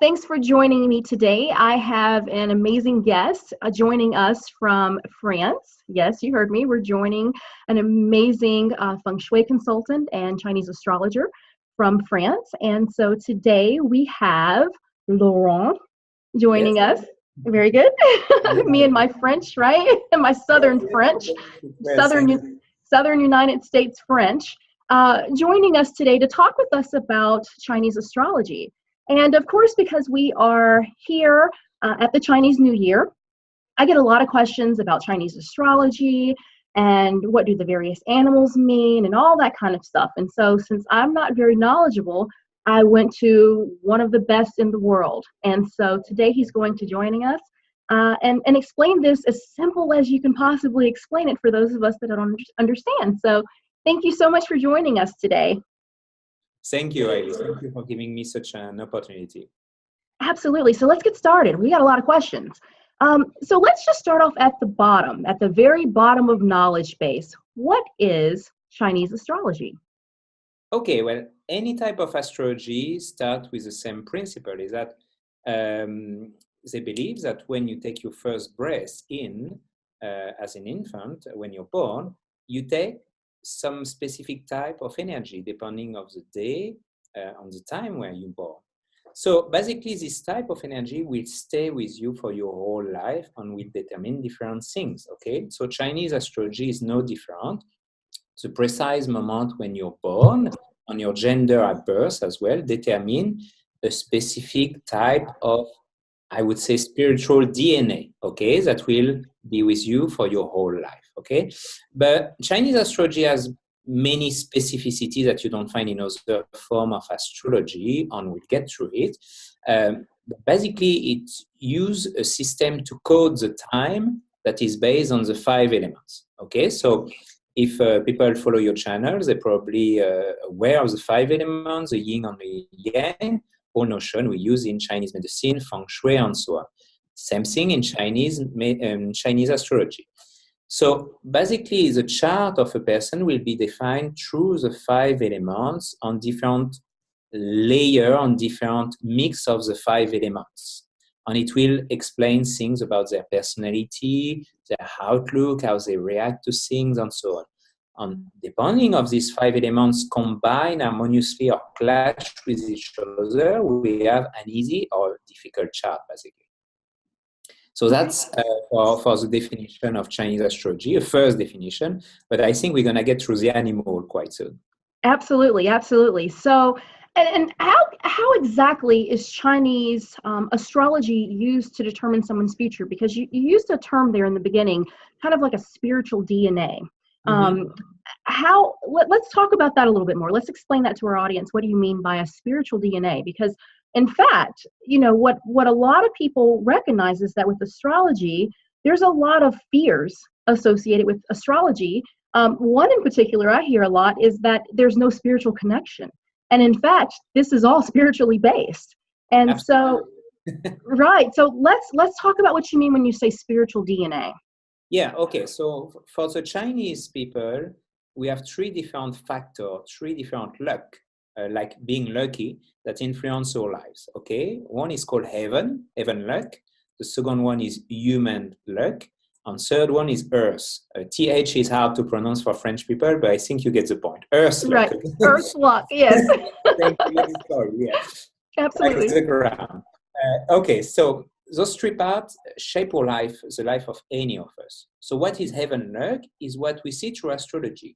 Thanks for joining me today. I have an amazing guest joining us from France. Yes, you heard me. We're joining an amazing Feng Shui consultant and Chinese astrologer from France. And so today we have Laurent joining us. Very good. Me and my French, right? And my Southern French, Southern United States French, joining us today to talk with us about Chinese astrology. And of course, because we are here at the Chinese New Year, I get a lot of questions about Chinese astrology and what do the various animals mean and all that kind of stuff. And so since I'm not very knowledgeable, I went to one of the best in the world. And so today he's going to join us and explain this as simple as you can possibly explain it for those of us that don't understand. So thank you so much for joining us today. Thank you, Aileen. Thank you for giving me such an opportunity. Absolutely. So let's get started. We got a lot of questions. So let's just start off at the bottom, at the very bottom of knowledge base. What is Chinese astrology? Okay, well, any type of astrology starts with the same principle, is that they believe that when you take your first breath in as an infant, when you're born, you take some specific type of energy depending of the day on the time where you're born. So basically this type of energy will stay with you for your whole life and will determine different things, okay? So Chinese astrology is no different. The precise moment when you're born and your gender at birth as well determine a specific type of, I would say, spiritual DNA, okay, that will be with you for your whole life, okay? But Chinese astrology has many specificities that you don't find in other form of astrology, and we'll get through it. But basically, it uses a system to code the time that is based on the 5 elements, okay? So if people follow your channel, they're probably aware of the 5 elements, the yin and the yang, all notion we use in Chinese medicine, Feng Shui, and so on. Same thing in Chinese astrology. So basically, the chart of a person will be defined through the 5 elements on different layer, on different mix of the 5 elements. And it will explain things about their personality, their outlook, how they react to things, and so on. And depending of these 5 elements combine harmoniously or clash with each other, we have an easy or difficult chart, basically. So that's for the definition of Chinese astrology, a first definition, but I think we're going to get through the animal quite soon. Absolutely, absolutely. So, and how exactly is Chinese astrology used to determine someone's future? Because you used a term there in the beginning, kind of like a spiritual DNA. Let's talk about that a little bit more. Let's explain that to our audience. What do you mean by a spiritual DNA? Because in fact, you know, what a lot of people recognize is that with astrology, there's a lot of fears associated with astrology. One in particular I hear a lot is that there's no spiritual connection. And in fact, this is all spiritually based. And Absolutely. So, right. So let's talk about what you mean when you say spiritual DNA. Yeah, okay. So for the Chinese people, we have 3 different factors, 3 different luck, like being lucky, that influence our lives, okay? One is called heaven luck. The second one is human luck. And third one is earth. TH is hard to pronounce for French people, but I think you get the point. Earth luck. Right, earth luck, yes. Sorry, yeah. Absolutely. Like the ground. Okay, so those 3 parts shape our life, the life of any of us. So what is heaven luck is what we see through astrology.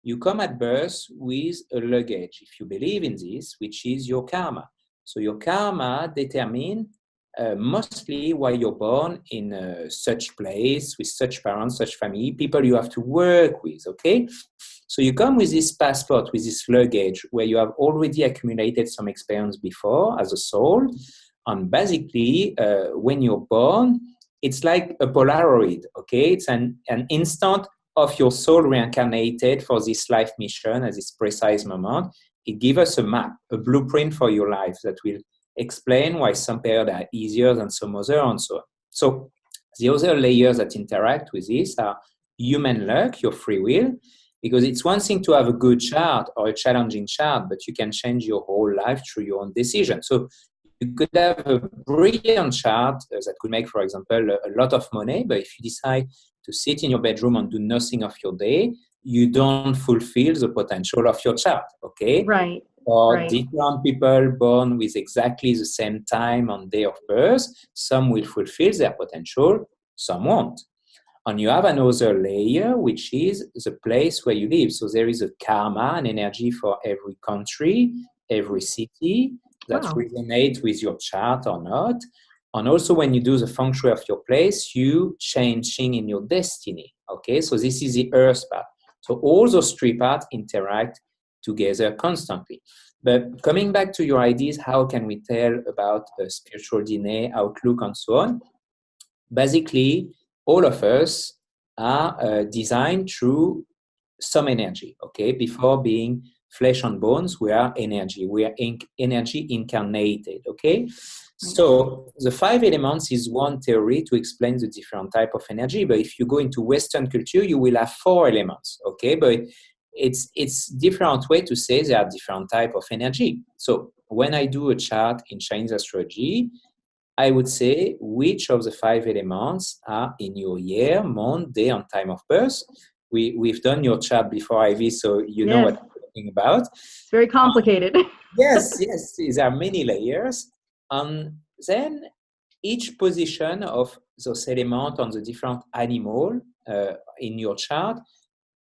You come at birth with a luggage, if you believe in this, which is your karma. So your karma determines mostly why you're born in such place, with such parents, such family, people you have to work with, okay? So you come with this passport, with this luggage, where you have already accumulated some experience before as a soul. And basically, when you're born, it's like a Polaroid, okay? It's an instant of your soul reincarnated for this life mission at this precise moment. It gives us a map, a blueprint for your life that will explain why some periods are easier than some other, and so on. So the other layers that interact with this are human luck, your free will, because it's one thing to have a good chart or a challenging chart, but you can change your whole life through your own decision. So could have a brilliant chart that could make, for example, a lot of money, but if you decide to sit in your bedroom and do nothing of your day, you don't fulfill the potential of your chart, okay? Right. Or Right. different people born with exactly the same time and day of birth, some will fulfill their potential, some won't. And you have another layer, which is the place where you live. So there is a karma, an energy for every country, every city that Wow. resonates with your chart or not. And also when you do the feng shui of your place, you changing in your destiny. Okay, so this is the earth part. So all those three parts interact together constantly. But coming back to your ideas, how can we tell about a spiritual DNA, outlook, and so on? Basically, all of us are designed through some energy, okay? Before being flesh and bones, we are energy. We are energy incarnated, okay? So the 5 elements is one theory to explain the different type of energy. But if you go into Western culture, you will have 4 elements, okay? But it's different way to say there are different type of energy. So when I do a chart in Chinese astrology, I would say which of the 5 elements are in your year, month, day, and time of birth. We've done your chart before, Ivy, so you know Yes. what I'm talking about. It's very complicated. Yes, there are many layers. Then each position of those elements on the different animal in your chart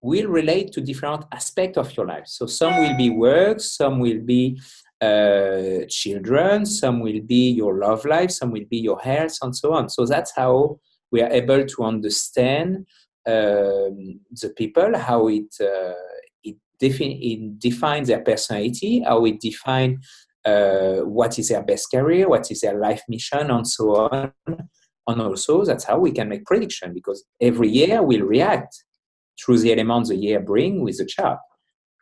will relate to different aspects of your life. So some will be work, some will be children, some will be your love life, some will be your health, and so on. So that's how we are able to understand the people, how it defines their personality, how it defines what is their best career, what is their life mission, and so on. And also, that's how we can make prediction, because every year we'll react through the elements the year bring with the chart.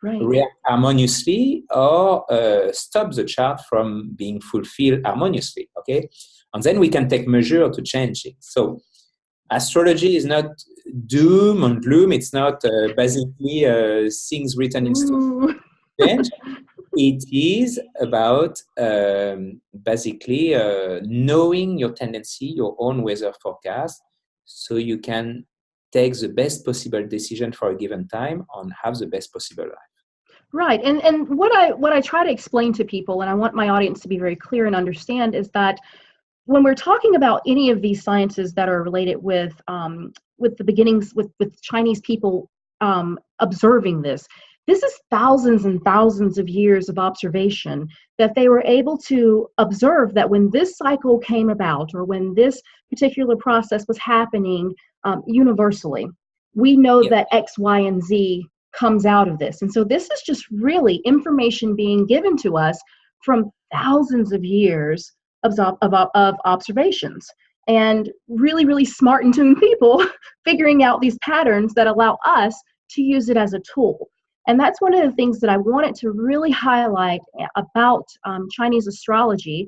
Right. React harmoniously or stop the chart from being fulfilled harmoniously, okay? And then we can take measure to change it. So astrology is not doom and gloom. It's not basically things written in stone. It is about basically knowing your tendency, your own weather forecast, so you can take the best possible decision for a given time and have the best possible life. Right. And what I try to explain to people, and I want my audience to be very clear and understand, is that when we're talking about any of these sciences that are related with the beginnings with Chinese people observing this is thousands and thousands of years of observation that they were able to observe that when this cycle came about, or when this particular process was happening universally, we know that X, Y, and Z comes out of this. And so this is just really information being given to us from thousands of years of observations, and really, really smart and tuned people figuring out these patterns that allow us to use it as a tool. And that's one of the things that I wanted to really highlight about Chinese astrology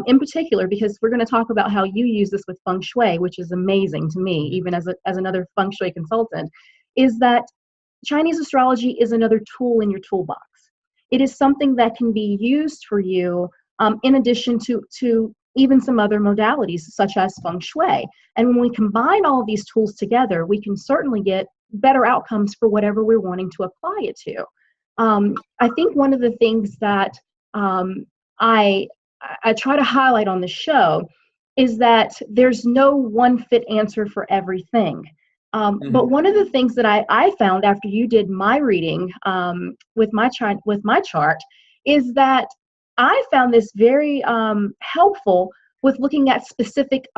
in particular, because we're going to talk about how you use this with Feng Shui, which is amazing to me, even as another Feng Shui consultant, is that Chinese astrology is another tool in your toolbox. It is something that can be used for you in addition to even some other modalities, such as Feng Shui. And when we combine all of these tools together, we can certainly get better outcomes for whatever we're wanting to apply it to. I think one of the things that I try to highlight on the show is that there's no one fit answer for everything. But one of the things that I found after you did my reading with my chart is that I found this very helpful with looking at specific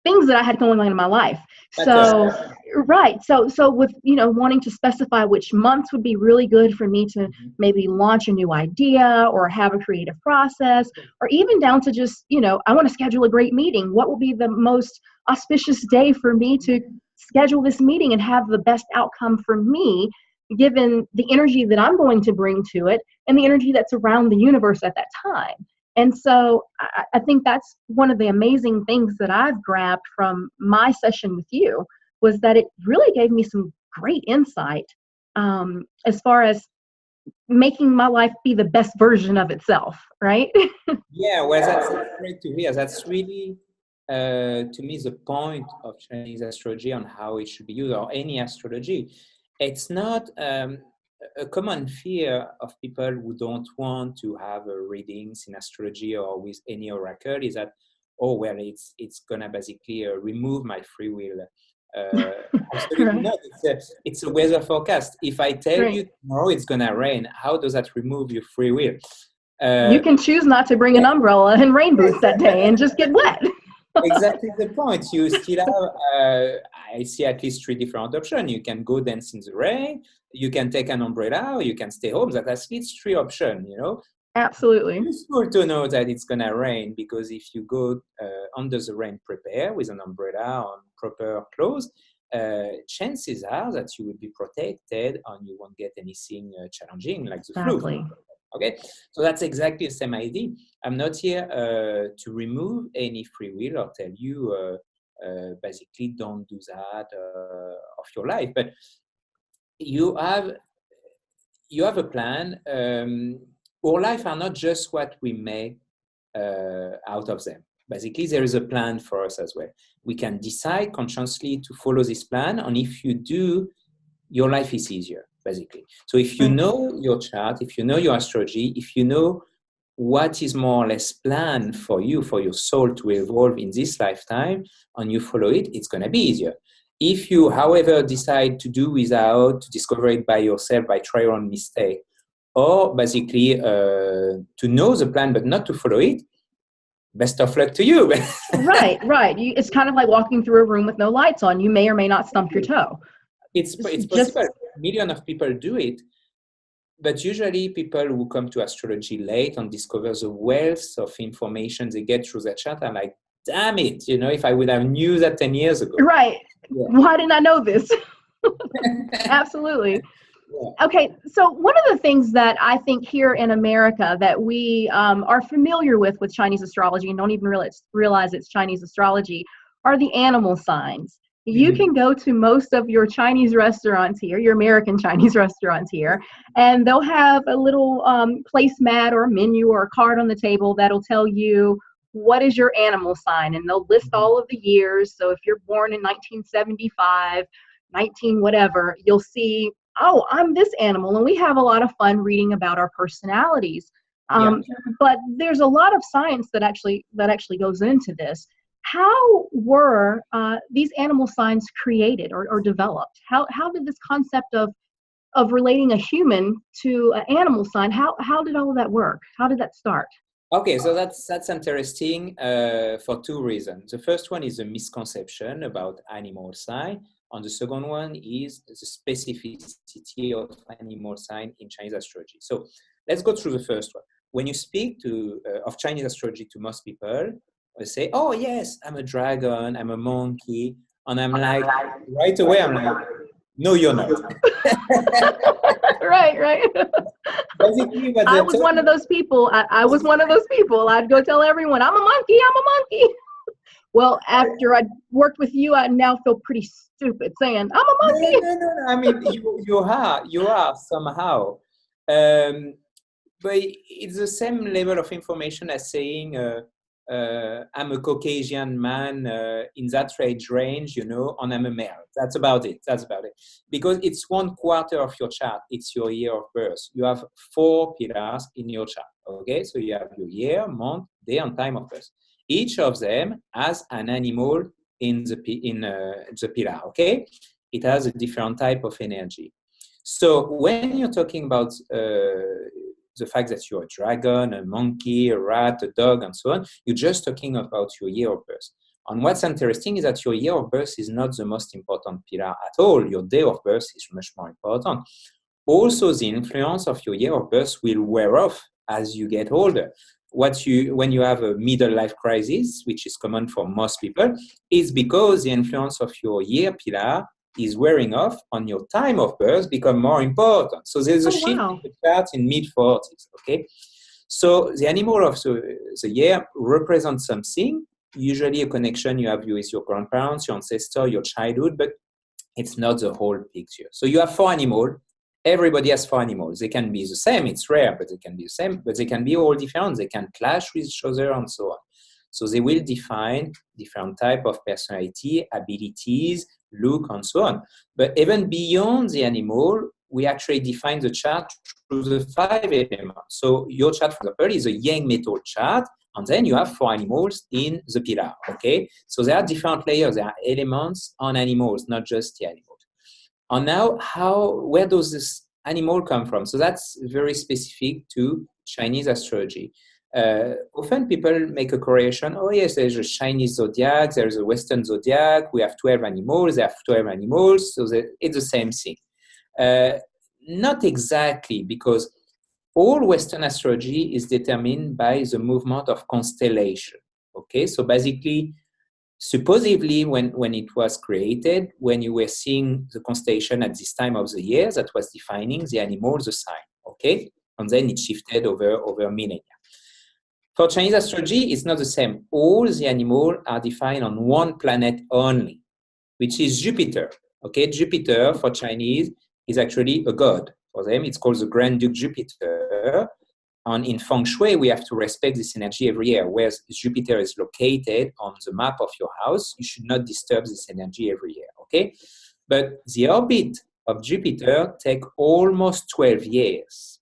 things that I had going on in my life. So, right. So with, wanting to specify which months would be really good for me to maybe launch a new idea or have a creative process, or even down to just, I want to schedule a great meeting. What will be the most auspicious day for me to schedule this meeting and have the best outcome for me, given the energy that I'm going to bring to it and the energy that's around the universe at that time. And so I think that's one of the amazing things that I've grabbed from my session with you, was that it really gave me some great insight as far as making my life be the best version of itself, right? Yeah, well, that's great to hear. That's really, to me, the point of Chinese astrology on how it should be used, or any astrology. It's not a common fear of people who don't want to have readings in astrology or with any oracle is that, oh, well, it's gonna basically remove my free will. Uh, Absolutely Right. not. It's a weather forecast. If I tell Right. you tomorrow it's gonna rain, how does that remove your free will? You Uh, can choose not to bring an umbrella and rain boots that day and just get wet. exactly the point. You still have, I see at least three different options. You can go dance in the rain, you can take an umbrella, or you can stay home. That at least three options, you know. Absolutely. It's useful to know that it's going to rain because if you go under the rain prepare with an umbrella on proper clothes, chances are that you will be protected and you won't get anything challenging like the flu. Exactly. Okay, so that's exactly the same idea. I'm not here to remove any free will or tell you basically don't do that of your life, but you have a plan. Our life are not just what we make out of them. Basically, there is a plan for us as well. We can decide consciously to follow this plan, and if you do, your life is easier, basically. So if you Right. know your chart, if you know your astrology, if you know what is more or less planned for you, for your soul to evolve in this lifetime, and you follow it, it's going to be easier. If you, however, decide to do without, to discover it by yourself, by trial and mistake, or basically to know the plan but not to follow it, best of luck to you. Right, right. It's kind of like walking through a room with no lights on. You may or may not stump your toe. It's Just possible. Millions of people do it. But usually people who come to astrology late and discover the wealth of information they get through their chart are like, damn it, you know, if I would have knew that 10 years ago. right. Yeah. Why didn't I know this? Absolutely. Yeah. Okay, so one of the things that I think here in America that we are familiar with Chinese astrology and don't even realize it's Chinese astrology are the animal signs. You Mhm. can go to most of your Chinese restaurants here, your American Chinese restaurants here, and they'll have a little placemat or a menu or a card on the table that'll tell you what is your animal sign, and they'll list all of the years. So if you're born in 1975, 19 whatever, you'll see, oh, I'm this animal. And we have a lot of fun reading about our personalities. Yeah. But there's a lot of science that actually goes into this. How were these animal signs created or developed? How did this concept of relating a human to an animal sign, how did all of that work? How did that start? Okay, so that's interesting for two reasons. The first one is a misconception about animal sign, and the second one is the specificity of animal sign in Chinese astrology. So let's go through the first one. When you speak of Chinese astrology to most people, they say, "Oh yes, I'm a dragon, I'm a monkey," and I'm like, right away, I'm like, "No, you're not." Right. Basically, what I they're was one of telling those people. I was one of those people. I'd go tell everyone, I'm a monkey. Well, after I worked with you, I now feel pretty stupid saying, I'm a monkey. no. I mean, you are somehow, but it's the same level of information as saying I'm a Caucasian man in that age range, you know, and I'm a male. That's about it. Because it's 1/4 of your chart. It's your year of birth. You have 4 pillars in your chart. Okay, so you have your year, month, day, and time of birth. Each of them has an animal in the pillar. Okay, it has a different type of energy. So when you're talking about the fact that you're a dragon, a monkey, a rat, a dog, and so on, you're just talking about your year of birth. And what's interesting is that your year of birth is not the most important pillar at all. Your day of birth is much more important. Also, the influence of your year of birth will wear off as you get older. When you have a middle life crisis, which is common for most people, is because the influence of your year pillar is wearing off on your time of birth become more important. So there's a shift in the chart in mid-40s, okay? So the animal of the year represents something, usually a connection you have with your grandparents, your ancestor, your childhood, but it's not the whole picture. So you have 4 animals everybody has 4 animals. They can be the same, it's rare, but they can be the same, but they can be all different. They can clash with each other and so on. So they will define different type of personality, abilities, look, and so on. But even beyond the animal, we actually define the chart through the 5 elements. So your chart, for example, is a yang metal chart, and then you have 4 animals in the pillar, okay? So there are different layers, there are elements on animals, not just the animals. And now, where does this animal come from? So that's very specific to Chinese astrology. Often people make a correlation. Oh yes, there's a Chinese zodiac, there's a Western zodiac. We have 12 animals. They have 12 animals, so it's the same thing. Not exactly, because all Western astrology is determined by the movement of constellation. Okay, so basically, supposedly, when it was created, when you were seeing the constellation at this time of the year, that was defining the animal, the sign. Okay, and then it shifted over millennia. For Chinese astrology, it's not the same. All the animals are defined on one planet only, which is Jupiter. Okay, Jupiter for Chinese is actually a god. For them, it's called the Grand Duke Jupiter. And in Feng Shui, we have to respect this energy every year. Where Jupiter is located on the map of your house, you should not disturb this energy every year. Okay, but the orbit of Jupiter takes almost 12 years.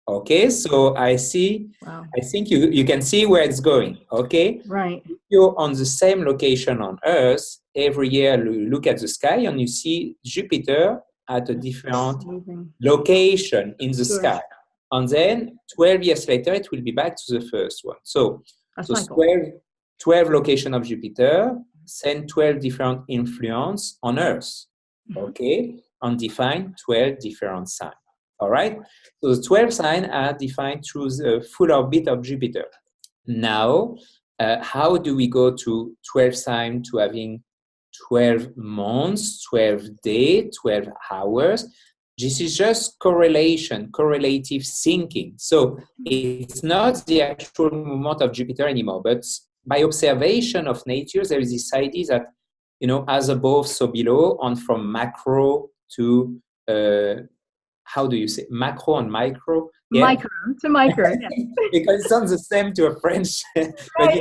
Okay, so I think you can see where it's going. Okay, right. If you're on the same location on Earth, every year you look at the sky and you see Jupiter at a different location in the sky. And then 12 years later, it will be back to the first one. So 12 location of Jupiter send 12 different influence on Earth. Okay, and define 12 different signs. All right, so the 12 signs are defined through the full orbit of Jupiter. Now, how do we go to 12 signs to having 12 months, 12 days, 12 hours? This is just correlative thinking. So it's not the actual movement of Jupiter anymore, but by observation of nature, there is this idea that, as above, so below, and from macro to how do you say macro and micro? Yeah. Micro to micro, yeah. Because it sounds the same to a French, but from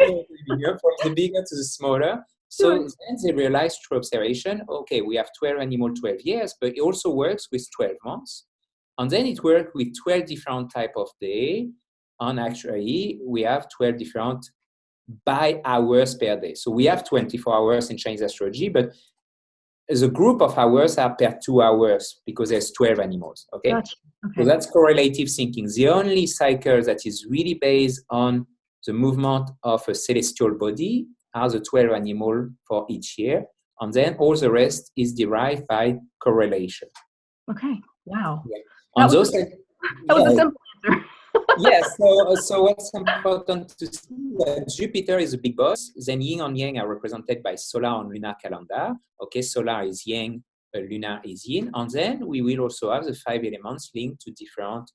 the bigger to the smaller. So then they realized through observation, okay, we have 12 animals, 12 years, but it also works with 12 months. And then it works with 12 different type of day. And actually, we have 12 different by hours per day. So we have 24 hours in Chinese astrology, but the group of hours are per 2 hours because there's 12 animals, okay? Gotcha. Okay. So that's correlative thinking. The only cycle that is really based on the movement of a celestial body are the 12 animals for each year. And then all the rest is derived by correlation. Okay, wow. Yeah. That was a simple answer. Yes, so what's important to see that Jupiter is a big boss, then yin and yang are represented by solar and lunar calendar. Okay, solar is yang, lunar is yin, and then we will also have the 5 elements linked to different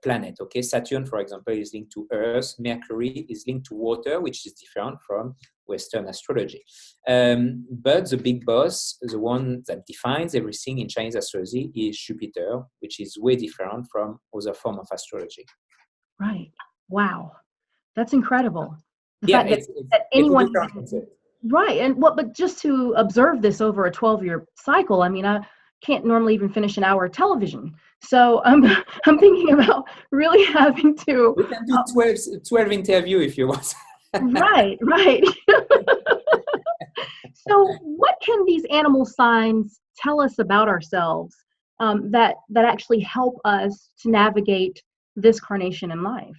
planets. Okay, Saturn, for example, is linked to Earth, Mercury is linked to water, which is different from Western astrology. But the big boss, the one that defines everything in Chinese astrology, is Jupiter, which is way different from other forms of astrology. Right. Wow. That's incredible. The fact that anyone right. And but just to observe this over a 12-year cycle, I mean, I can't normally even finish an hour of television. So I'm thinking about really having to. We can do 12 interviews if you want. Right. So what can these animal signs tell us about ourselves that actually help us to navigate this carnation in life?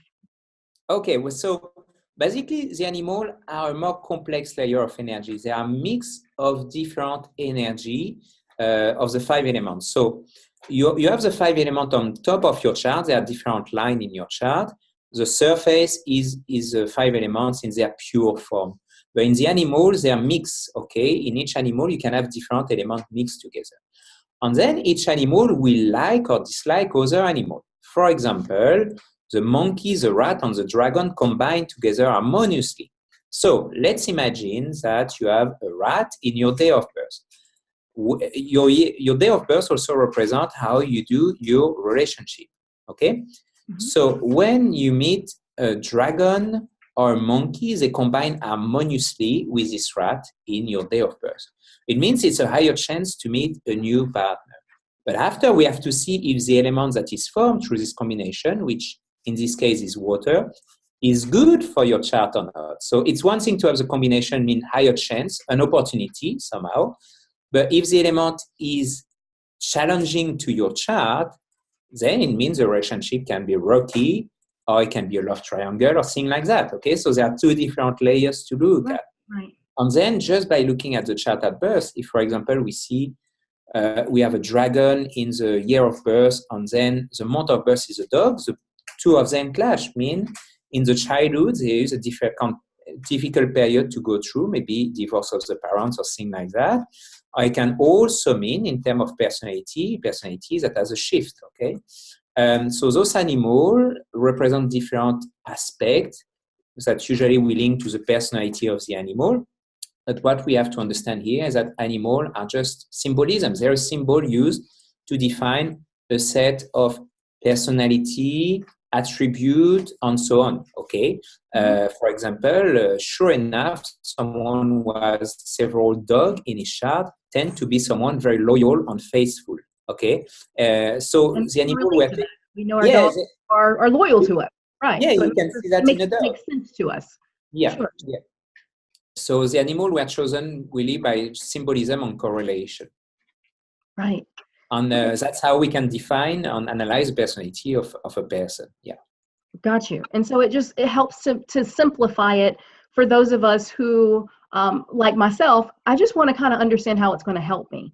Okay, well, so basically the animals are a more complex layer of energy. They are a mix of different energy of the 5 elements. So you have the 5 elements on top of your chart. There are different lines in your chart. The surface is the 5 elements in their pure form. But in the animals, they are mixed, okay? In each animal, you can have different elements mixed together. And then each animal will like or dislike other animals. For example, the monkey, the rat, and the dragon combine together harmoniously. So let's imagine that you have a rat in your day of birth. your day of birth also represents how you do your relationship. Okay, so when you meet a dragon or a monkey, they combine harmoniously with this rat in your day of birth. It means it's a higher chance to meet a new partner. But after, we have to see if the element that is formed through this combination, which in this case is water, is good for your chart or not. So it's one thing to have the combination mean higher chance, an opportunity somehow. But if the element is challenging to your chart, then it means the relationship can be rocky, or it can be a love triangle or thing like that. Okay, so there are two different layers to look at. Right. And then just by looking at the chart at birth, if, for example, we see we have a dragon in the year of birth, and then the month of birth is a dog, the two of them clash, mean in the childhood there is a difficult period to go through, maybe divorce of the parents or thing like that. Or it can also mean, in terms of personality that has a shift, okay? So those animals represent different aspects that usually we link to the personality of the animal. But what we have to understand here is that animals are just symbolism. They're a symbol used to define a set of personality, attribute, and so on, okay? For example, sure enough, someone who has several dogs in his chart tend to be someone very loyal and faithful, okay? So And the animal were... we know our dogs are loyal to us, right? Yeah, so you can see that in a dog. It makes sense to us. Yeah, sure. Yeah. So the animals were chosen really by symbolism and correlation. Right. And that's how we can define and analyze the personality of a person. Yeah. Got you. And so it helps to simplify it for those of us who, like myself, I just want to kind of understand how it's going to help me.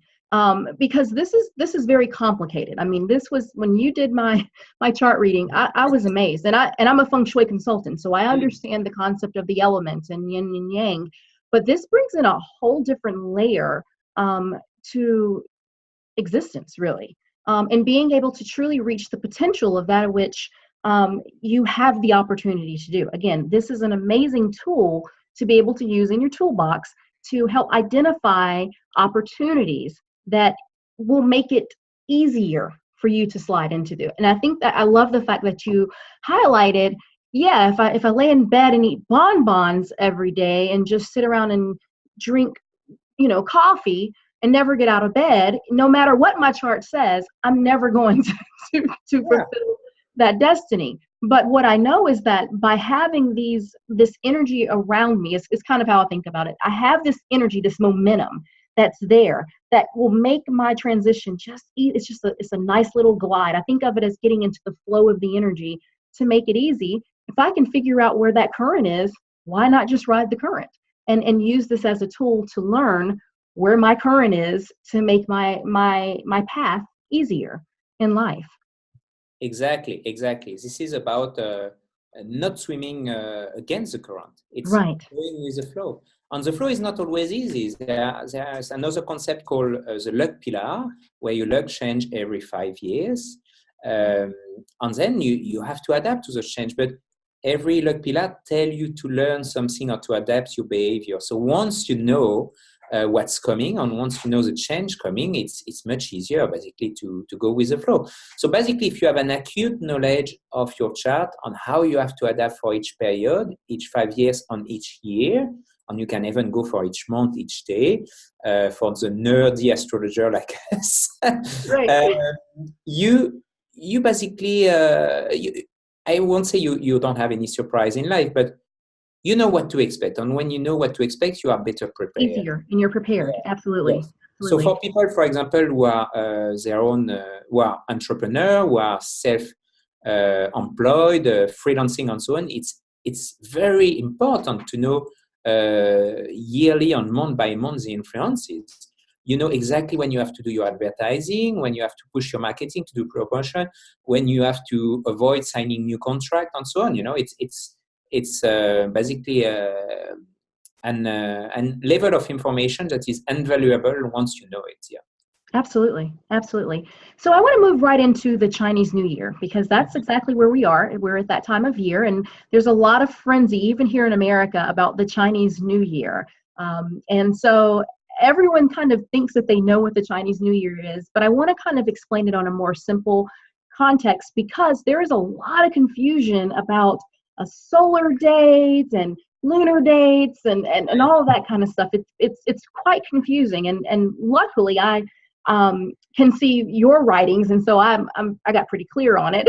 Because this is very complicated. I mean, this was when you did my chart reading, I was amazed. And I'm a Feng Shui consultant, so I understand the concept of the elements and yin and yang. But this brings in a whole different layer to existence, really, and being able to truly reach the potential of that which you have the opportunity to do. Again, this is an amazing tool to be able to use in your toolbox to help identify opportunities that will make it easier for you to slide into. And I think that I love the fact that you highlighted, yeah, if I lay in bed and eat bonbons every day and just sit around and drink, coffee and never get out of bed, no matter what my chart says, I'm never going to fulfill that destiny. But what I know is that by having this energy around me, is kind of how I think about it. I have this energy, this momentum that's there that will make my transition it's a nice little glide. I think of it as getting into the flow of the energy to make it easy. If I can figure out where that current is, why not just ride the current and use this as a tool to learn where my current is to make my path easier in life. Exactly. This is about not swimming against the current. It's right. going with the flow. And the flow is not always easy. There's another concept called the luck pillar, where your luck change every 5 years. And then you have to adapt to the change. But every luck pillar tell you to learn something or to adapt your behavior. So once you know what's coming, and once you know the change coming, it's much easier basically to go with the flow. So basically, if you have an acute knowledge of your chart on how you have to adapt for each period, each 5 years on each year, and you can even go for each month, each day, for the nerdy astrologer like us, right. You basically, I won't say you don't have any surprise in life, but you know what to expect. And when you know what to expect, you are better prepared. Easier, and you're prepared. Yeah. Absolutely. Yes. So for people, for example, who are their own, who are entrepreneur, who are self-employed, freelancing and so on, it's very important to know yearly and month by month the influences. You know exactly when you have to do your advertising, when you have to push your marketing to do promotion, when you have to avoid signing new contract and so on. It's basically an level of information that is invaluable once you know it. Yeah. Absolutely. So I want to move right into the Chinese New Year, because that's exactly where we are. We're at that time of year, and there's a lot of frenzy, even here in America, about the Chinese New Year. And so everyone kind of thinks that they know what the Chinese New Year is, but I want to kind of explain it on a more simple context because there is a lot of confusion about solar dates and lunar dates and all of that kind of stuff. It's quite confusing, and luckily I can see your writings, and so I got pretty clear on it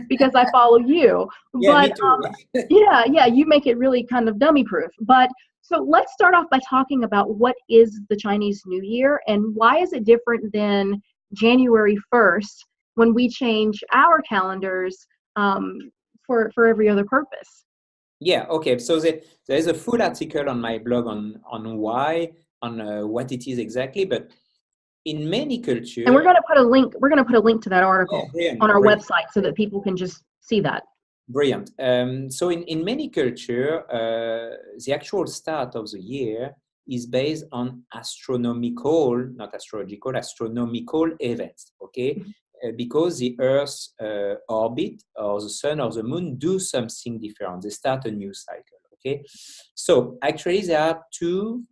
because I follow you. Yeah, But me too. yeah, you make it really kind of dummy proof. But so let's start off by talking about what is the Chinese New Year and why is it different than January 1st when we change our calendars for every other purpose. Yeah, okay. So there's a full article on my blog on why, on what it is exactly, but in many cultures, and we're going to put a link. We're going to put a link to that article on our brilliant. website so that people can just see that. Brilliant. So in many cultures, the actual start of the year is based on astronomical, not astrological, astronomical events. Okay, because the Earth's orbit or the Sun or the Moon do something different. They start a new cycle. Okay, so actually there are two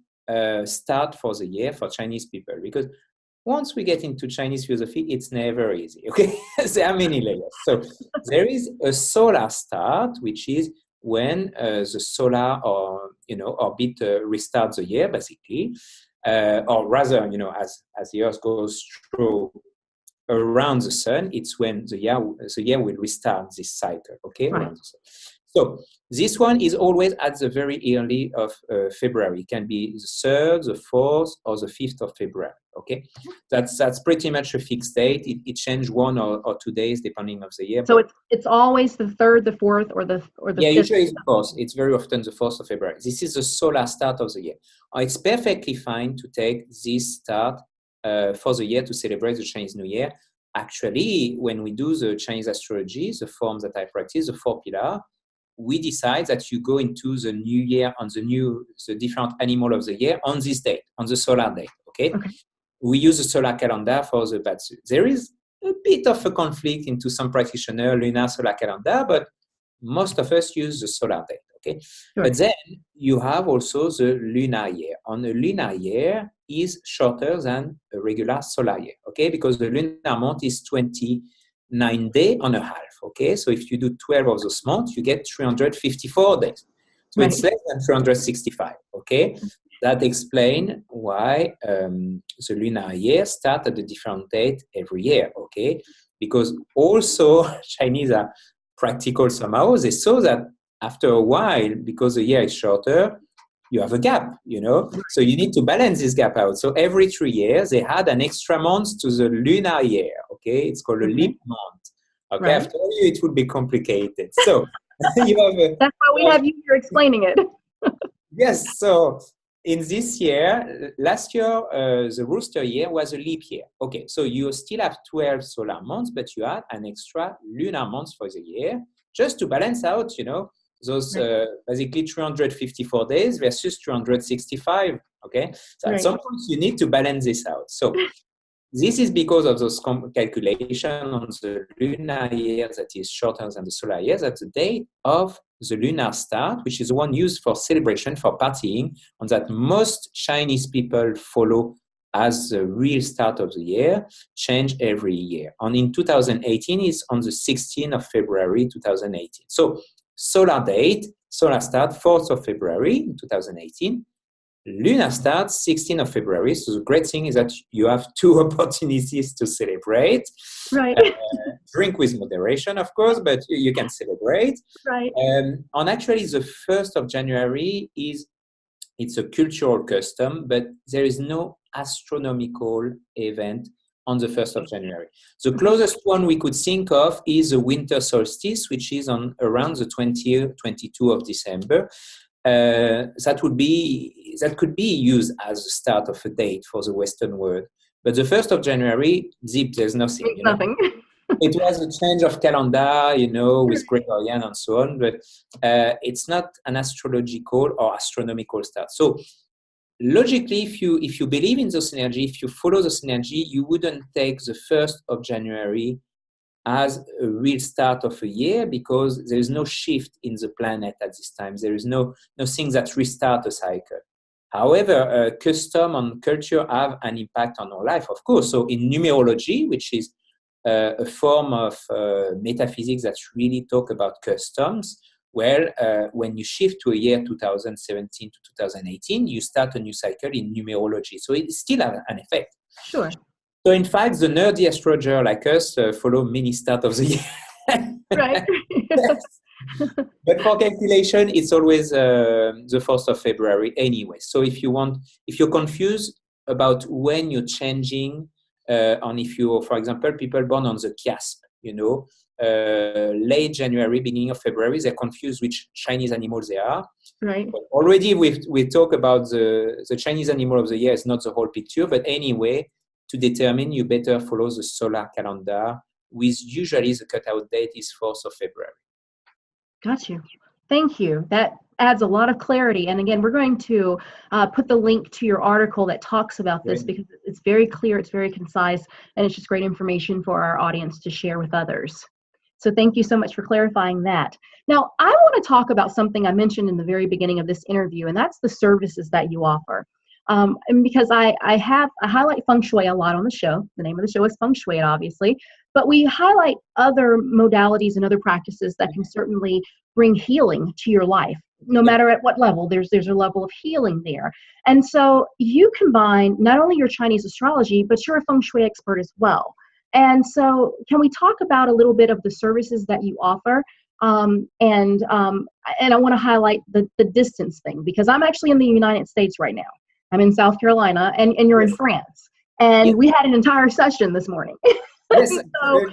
start for the year for Chinese people because once we get into Chinese philosophy, it's never easy, okay? There are many layers. So there is a solar start, which is when the solar or, orbit restarts the year, basically. Or rather, as the Earth goes through around the sun, it's when the year will restart this cycle, okay? Right. Around the sun. So this one is always at the very early of February. It can be the 3rd, the 4th, or the 5th of February, okay? That's pretty much a fixed date. It changes 1 or 2 days depending of the year. So it's always the 3rd, the 4th, or the 5th. Yeah, usually it's the 4th. It's very often the 4th of February. This is the solar start of the year. It's perfectly fine to take this start for the year to celebrate the Chinese New Year. Actually, when we do the Chinese astrology, the form that I practice, the 4 pillars, we decide that you go into the new year on the different animal of the year on this date, on the solar date, okay? We use the solar calendar for the Batsu. There is a bit of a conflict into some practitioner, lunar solar calendar, but most of us use the solar date, okay? Sure. But then you have also the lunar year. On a lunar year is shorter than a regular solar year, okay? Because the lunar month is 29 days and a half, okay? So if you do 12 of those months, you get 354 days. So it's less than 365, okay? That explains why the lunar year starts at a different date every year, okay? Because also Chinese are practical somehow. They saw that after a while, because the year is shorter, you have a gap, So you need to balance this gap out. So every 3 years, they add an extra month to the lunar year, okay? It's called a leap month. Okay, right. After you, it would be complicated. So you have that's why we have you here explaining it. Yes, so in this year, last year, the rooster year was a leap year. Okay, so you still have 12 solar months, but you add an extra lunar month for the year, just to balance out, those basically 354 days versus 365, okay? So at some point, you need to balance this out. So this is because of those calculations on the lunar year that is shorter than the solar year. That's the date of the lunar start, which is one used for celebration, for partying, and that most Chinese people follow as the real start of the year, change every year. And in 2018, it's on the 16th of February, 2018. So solar date, solar start, 4th of February, 2018. Lunar starts 16th of February. So the great thing is that you have 2 opportunities to celebrate. Right. Drink with moderation, of course, but you can celebrate. Right. And actually, the 1st of January it's a cultural custom, but there is no astronomical event on the 1st of January. The closest one we could think of is the winter solstice, which is on around the 22 of December. That could be used as the start of a date for the Western world. But the 1st of January, there's nothing. Nothing. It was a change of calendar, with Gregorian and so on, but it's not an astrological or astronomical start. So logically, if you believe in this energy, if you follow this energy, you wouldn't take the 1st of January as a real start of a year because there is no shift in the planet at this time. There is no thing that restart a cycle. However, custom and culture have an impact on our life, of course. So in numerology, which is a form of metaphysics that really talk about customs, well, when you shift to a year 2017 to 2018, you start a new cycle in numerology. So it still has an effect. Sure. So in fact, the nerdy astrologer like us follow many start of the year. Right. But for calculation, it's always the 1st of February anyway. So if you're confused about when you're changing, and if you're, for example, people born on the cusp, late January, beginning of February, they're confused which Chinese animals they are. Right. But already we talk about the Chinese animal of the year. It's not the whole picture, but anyway, to determine, you better follow the solar calendar, with usually the cutout date is 4th of February. Got you. Thank you. That adds a lot of clarity. And again, we're going to put the link to your article that talks about this, because it's very clear, it's very concise, and it's just great information for our audience to share with others. So thank you so much for clarifying that. Now, I want to talk about something I mentioned in the very beginning of this interview, and that's the services that you offer. And because I highlight Feng Shui a lot on the show. The name of the show is Feng Shui, obviously, but we highlight other modalities and other practices that can certainly bring healing to your life. No matter at what level, there's a level of healing there. And so you combine not only your Chinese astrology, but you're a Feng Shui expert as well. And so can we talk about a little bit of the services that you offer? And I want to highlight the distance thing, because I'm actually in the United States right now. I'm in South Carolina, and you're in France. And we had an entire session this morning. Yes, so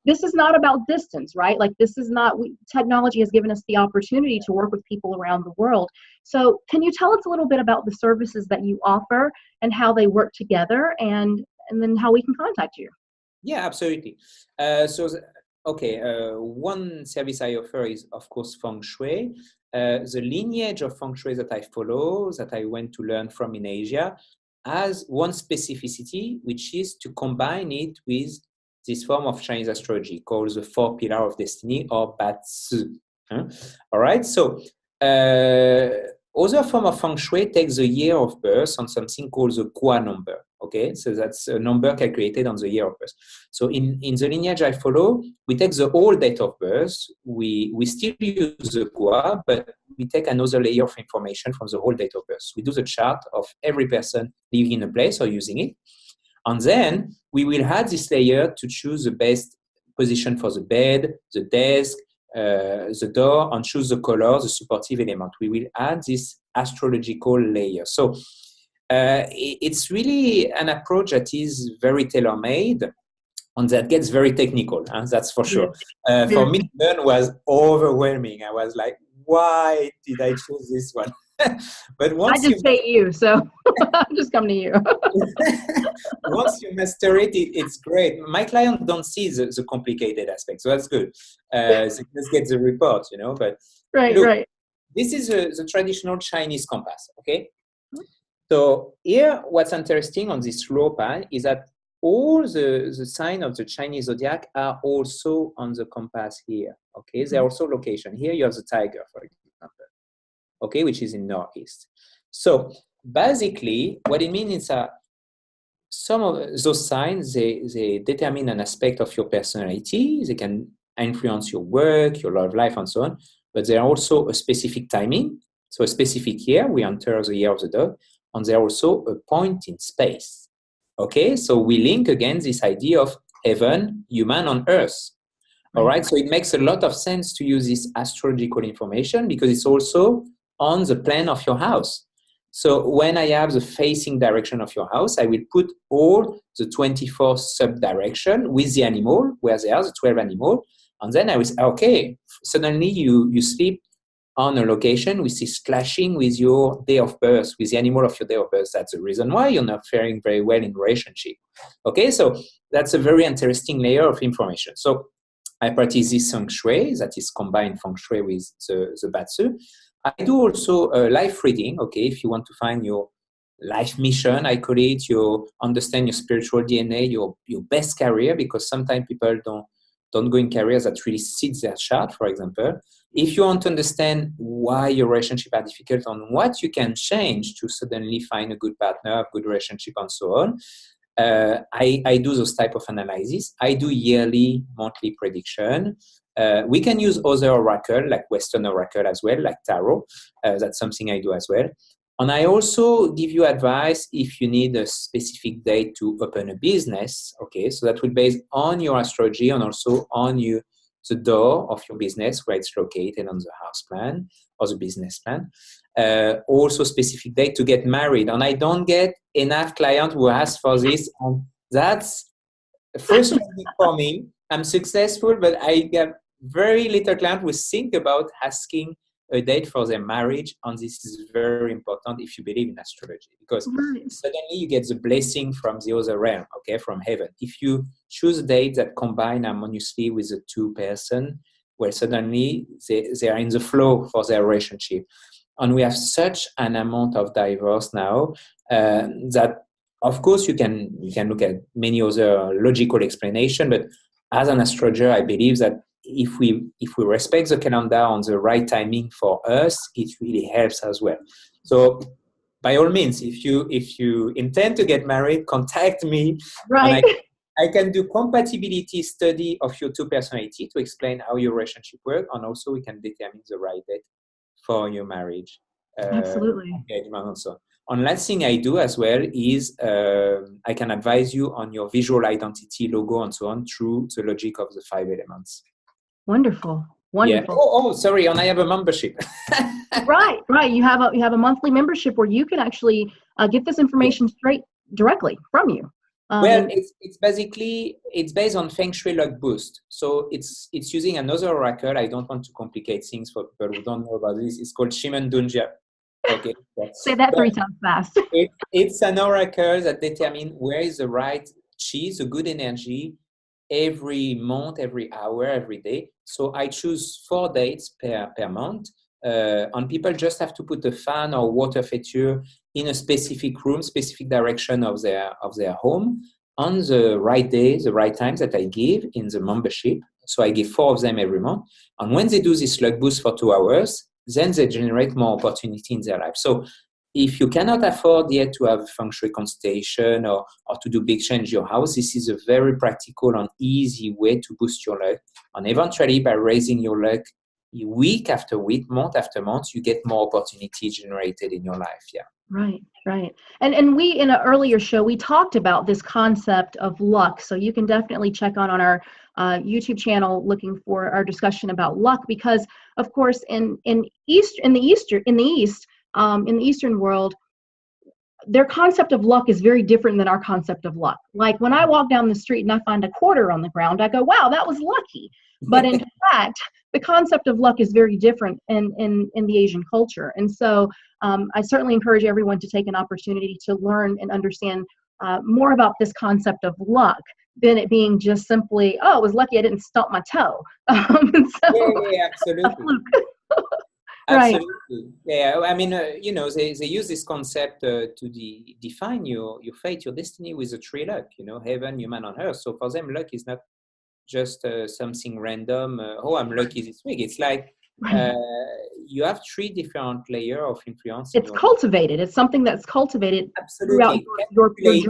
this is not about distance, right? Like, this is not, technology has given us the opportunity to work with people around the world. So can you tell us a little bit about the services that you offer and how they work together, and then how we can contact you? Yeah, absolutely. One service I offer is, of course, Feng Shui. The lineage of Feng Shui that I follow, that I went to learn from in Asia, has one specificity, which is to combine it with this form of Chinese astrology called the 4 Pillar of Destiny, or Batsu. All right, so other form of Feng Shui takes the year of birth on something called the Gua number. Okay, so that's a number calculated on the year of birth. So in the lineage I follow, we take the whole date of birth. We still use the Gua, but we take another layer of information from the whole date of birth. We do the chart of every person living in a place or using it. And then we will add this layer to choose the best position for the bed, the desk, the door, and choose the color, the supportive element. We will add this astrological layer. So it's really an approach that is very tailor-made, and that gets very technical, that's for sure. For me, to learn was overwhelming. I was like, why did I choose this one? But once I just hate you, so I'm just coming to you. Once you master it, it's great. My clients don't see the complicated aspect, so that's good. They just get the report, But look, this is the traditional Chinese compass, okay? So here, what's interesting on this floor plan is that all the signs of the Chinese zodiac are also on the compass here, okay? They're also location. Here you have the tiger, for example, okay, which is in northeast. So basically, what it means is that some of those signs, they determine an aspect of your personality. They can influence your work, your love life, and so on. But they are also a specific timing. So a specific year, we enter the year of the dog, and they're also a point in space. Okay, so we link again this idea of heaven, human, on earth. All right, so it makes a lot of sense to use this astrological information because it's also on the plan of your house. So when I have the facing direction of your house, I will put all the 24 sub-direction with the animal, where they are, the 12 animal, and then I will say, okay, suddenly you sleep on a location which is clashing with your day of birth, with the animal of your day of birth. That's the reason why you're not faring very well in relationship. Okay, so that's a very interesting layer of information. So I practice this Feng Shui, that is combined Feng Shui with the Batsu. I do also life reading, okay, if you want to find your life mission, I call it, you understand your spiritual DNA, your best career, because sometimes people don't go in careers that really suits their chart, for example. If you want to understand why your relationships are difficult and what you can change to suddenly find a good partner, a good relationship, and so on, I do those type of analysis. I do yearly, monthly prediction. We can use other oracle, like Western oracle as well, like tarot. That's something I do as well. And I also give you advice if you need a specific date to open a business. Okay, so that will be based on your astrology and also on the door of your business, where it's located on the house plan or the business plan. Also specific date to get married. And I don't get enough clients who ask for this. And that's frustrating for me. I'm successful, but I get very little clients who think about asking a date for their marriage, and this is very important if you believe in astrology, because suddenly you get the blessing from the other realm, okay, from heaven. If you choose a date that combine harmoniously with the two person, well, suddenly they are in the flow for their relationship. And we have such an amount of divorce now that, of course, you can look at many other logical explanation, but as an astrologer, I believe that if we respect the calendar on the right timing for us, it really helps as well. So by all means, if you intend to get married, contact me. Right. And I can do compatibility study of your two personality to explain how your relationship works, and also we can determine the right date for your marriage. Absolutely. Engagement and so on. And last thing I do as well is I can advise you on your visual identity, logo, and so on through the logic of the 5 elements. Wonderful. Yeah. Oh, sorry. And I have a membership. Right. You have a monthly membership where you can actually get this information straight directly from you. Well, it's based on Feng Shui Luck Boost. So it's using another oracle. I don't want to complicate things for people who don't know about this. It's called Shimen Dunjia. Okay. Say that 3 times fast. It's an oracle that determines where is the right chi, the good energy, every month, every hour, every day. So I choose 4 dates per month. And people just have to put a fan or water feature in a specific room, specific direction of their home on the right day, the right times that I give in the membership. So I give 4 of them every month. And when they do this luck boost for 2 hours, then they generate more opportunity in their life. So if you cannot afford yet to have Feng Shui consultation or to do big change your house, this is a very practical and easy way to boost your luck. And eventually, by raising your luck week after week, month after month, you get more opportunity generated in your life. Yeah. Right. And we, in an earlier show, we talked about this concept of luck. So you can definitely check on our YouTube channel looking for our discussion about luck, because of course in the Eastern world, their concept of luck is very different than our concept of luck. Like when I walk down the street and I find a quarter on the ground, I go, wow, that was lucky. But in fact, the concept of luck is very different in the Asian culture. And so I certainly encourage everyone to take an opportunity to learn and understand more about this concept of luck than it being just simply, oh, it was lucky I didn't stump my toe. Yeah, absolutely. Right. Absolutely. Yeah, I mean, they use this concept to define your fate, your destiny with the 3 luck, heaven, human, and earth. So for them, luck is not just something random. I'm lucky this week. It's like you have 3 different layers of influence. It's cultivated. It's something that's cultivated. Absolutely. Throughout your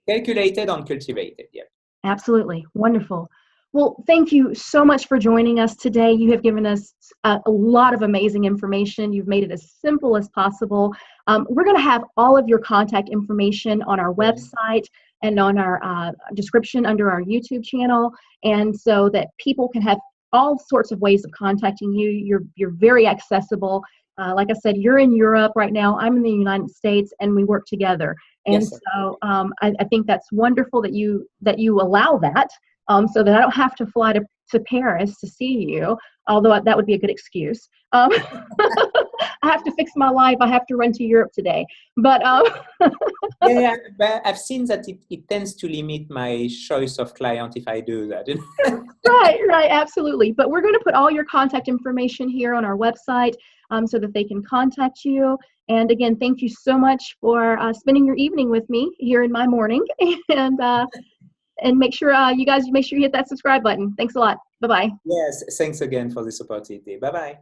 calculated and cultivated. Yeah. Absolutely. Wonderful. Well, thank you so much for joining us today. You have given us a lot of amazing information. You've made it as simple as possible. We're going to have all of your contact information on our website and on our description under our YouTube channel, and so that people can have all sorts of ways of contacting you. You're very accessible. Like I said, you're in Europe right now. I'm in the United States, and we work together. And so I think that's wonderful that you allow that. So that I don't have to fly to Paris to see you, although that would be a good excuse. I have to fix my life. I have to run to Europe today. But but I've seen that it tends to limit my choice of client if I do that. Right, absolutely. But we're going to put all your contact information here on our website so that they can contact you. And again, thank you so much for spending your evening with me here in my morning. And make sure you guys make sure you hit that subscribe button. Thanks a lot. Bye-bye. Yes, thanks again for this opportunity. Bye-bye.